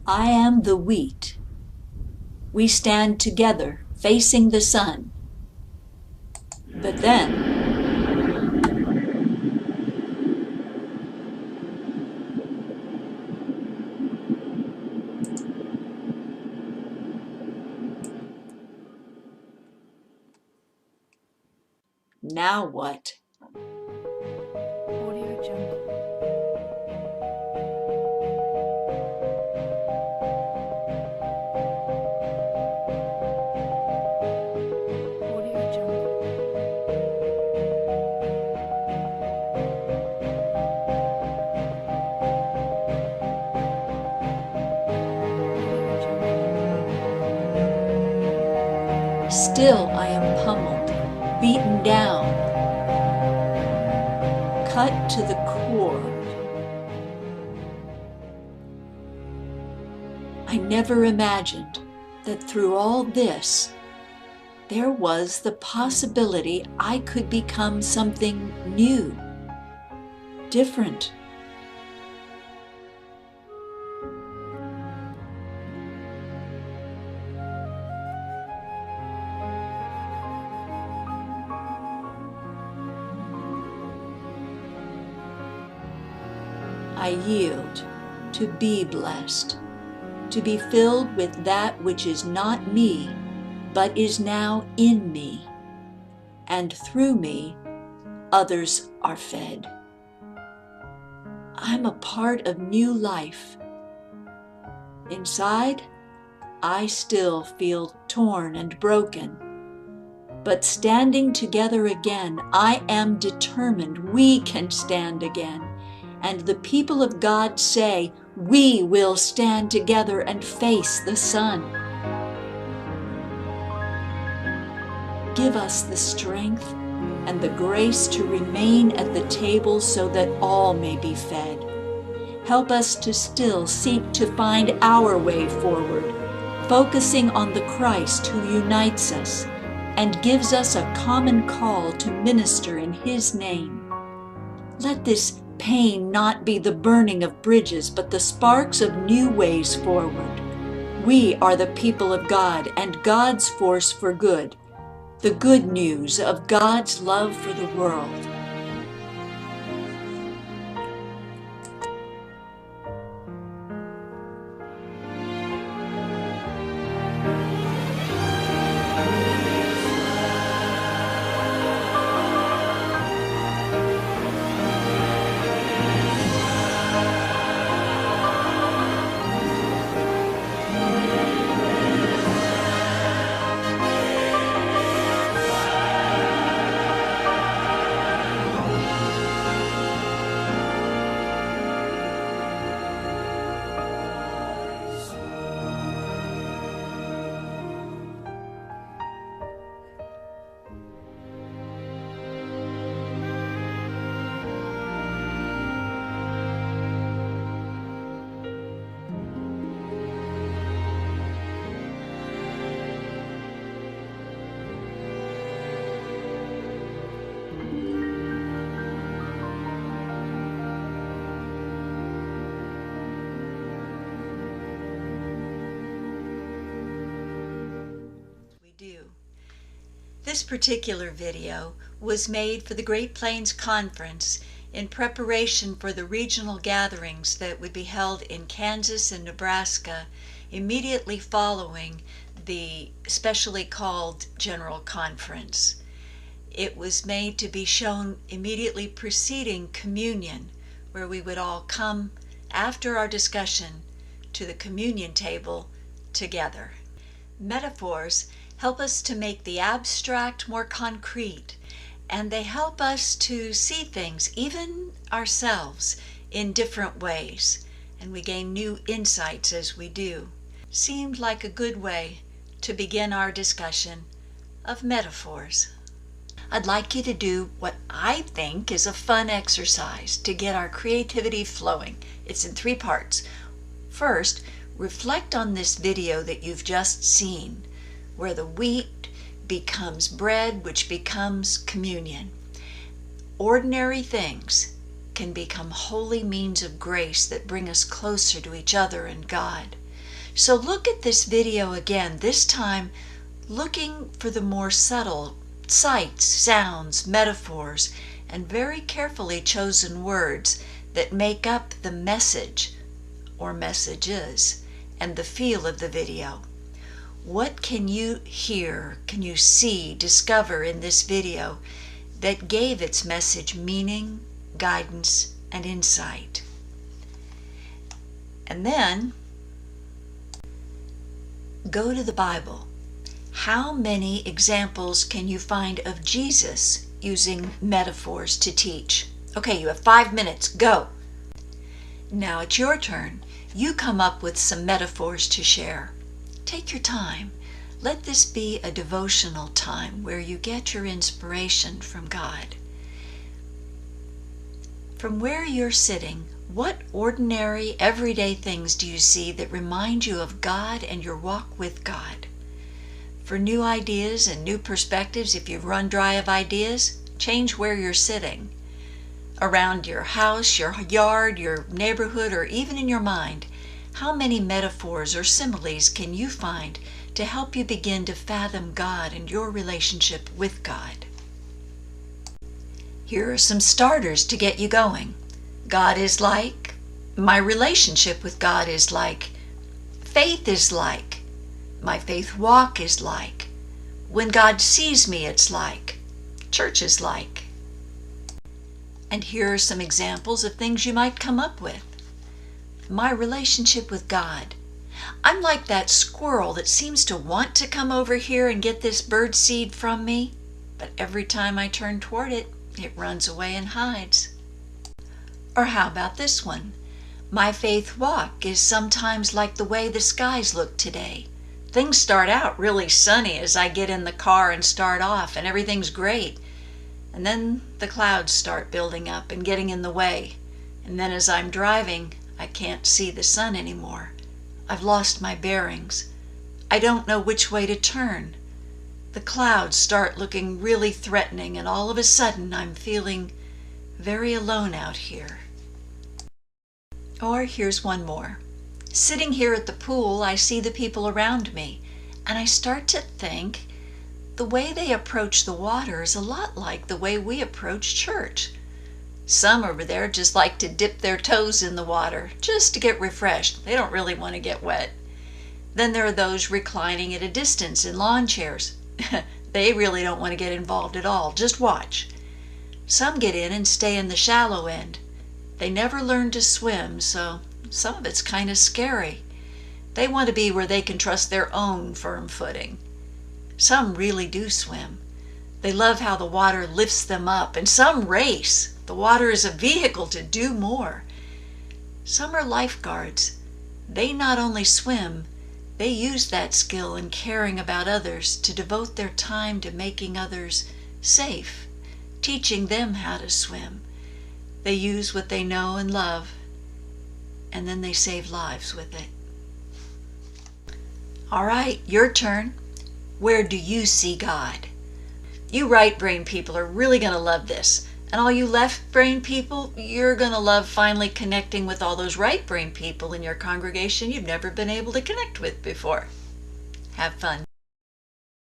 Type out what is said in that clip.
I am the wheat. We stand together, facing the sun. But then, now what? Audio Jungle. Audio Jungle. Audio Jungle. Still I am pummeled, beaten down, cut to the core. I never imagined that through all this, there was the possibility I could become something new, different. I yield to be blessed, to be filled with that which is not me, but is now in me, and through me, others are fed. I'm a part of new life. Inside, I still feel torn and broken, but standing together again, I am determined we can stand again. And the people of God say, we will stand together and face the sun. Give us the strength and the grace to remain at the table so that all may be fed. Help us to still seek to find our way forward, focusing on the Christ who unites us and gives us a common call to minister in His name. Let this pain not be the burning of bridges, but the sparks of new ways forward. We are the people of God and God's force for good, the good news of God's love for the world. This particular video was made for the Great Plains Conference in preparation for the regional gatherings that would be held in Kansas and Nebraska immediately following the specially called General Conference. It was made to be shown immediately preceding communion, where we would all come after our discussion to the communion table together. Metaphors help us to make the abstract more concrete, and they help us to see things, even ourselves, in different ways, and we gain new insights as we do. Seemed like a good way to begin our discussion of metaphors. I'd like you to do what I think is a fun exercise to get our creativity flowing. It's in 3 parts. First, reflect on this video that you've just seen, where the wheat becomes bread, which becomes communion. Ordinary things can become holy means of grace that bring us closer to each other and God. So look at this video again, this time looking for the more subtle sights, sounds, metaphors, and very carefully chosen words that make up the message or messages and the feel of the video. What can you hear, can you see, discover in this video that gave its message meaning, guidance, and insight? And then go to the Bible. How many examples can you find of Jesus using metaphors to teach? Okay, you have 5 minutes. Go. Now it's your turn. You come up with some metaphors to share. Take your time. Let this be a devotional time where you get your inspiration from God. From where you're sitting, what ordinary, everyday things do you see that remind you of God and your walk with God? For new ideas and new perspectives, if you've run dry of ideas, change where you're sitting. Around your house, your yard, your neighborhood, or even in your mind, how many metaphors or similes can you find to help you begin to fathom God and your relationship with God? Here are some starters to get you going. God is like, my relationship with God is like, faith is like, my faith walk is like, when God sees me it's like, church is like. And here are some examples of things you might come up with. My relationship with God. I'm like that squirrel that seems to want to come over here and get this bird seed from me, but every time I turn toward it, it runs away and hides. Or how about this one? My faith walk is sometimes like the way the skies look today. Things start out really sunny as I get in the car and start off, and everything's great. And then the clouds start building up and getting in the way. And then as I'm driving, I can't see the sun anymore. I've lost my bearings. I don't know which way to turn. The clouds start looking really threatening, and all of a sudden I'm feeling very alone out here. Or here's one more. Sitting here at the pool, I see the people around me, and I start to think the way they approach the water is a lot like the way we approach church. Some over there just like to dip their toes in the water just to get refreshed. They don't really want to get wet. Then there are those reclining at a distance in lawn chairs. They really don't want to get involved at all. Just watch. Some get in and stay in the shallow end. They never learn to swim, so some of it's kind of scary. They want to be where they can trust their own firm footing. Some really do swim. They love how the water lifts them up, and some race. The water is a vehicle to do more. Some are lifeguards. They not only swim, they use that skill in caring about others to devote their time to making others safe, teaching them how to swim. They use what they know and love, and then they save lives with it. All right, your turn. Where do you see God? You right brain people are really going to love this. And all you left brain people, you're going to love finally connecting with all those right brain people in your congregation you've never been able to connect with before. Have fun.